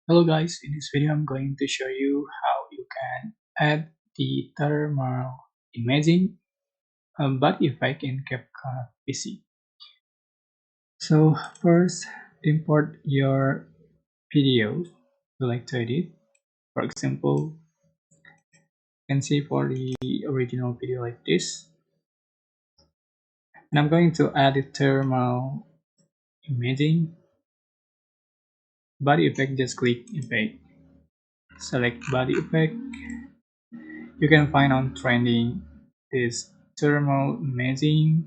Hello guys, in this video I'm going to show you how you can add the thermal imaging body effect in CapCut PC. So first import your video you like to edit. For example, you can see for the original video like this. And I'm going to add the thermal imaging body effect. Just click effect, select body effect. You can find on trending this thermal imaging.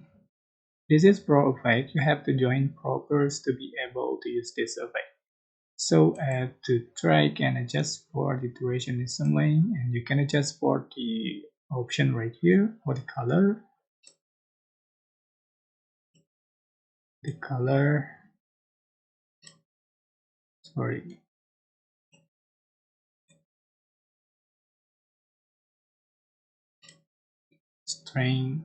This is pro effect. You have to join Propers to be able to use this effect. So add to track and adjust for the duration and length, and you can adjust for the option right here for the color, sorry, strength,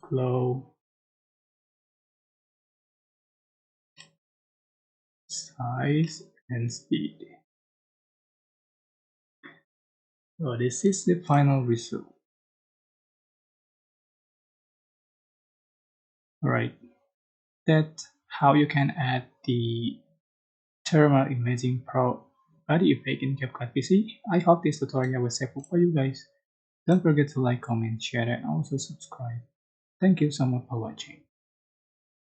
glow, size, and speed. So this is the final result. Alright, that's how you can add the thermal imaging pro body effect in CapCut PC. I hope this tutorial was helpful for you guys. Don't forget to like, comment, share, and also subscribe. Thank you so much for watching.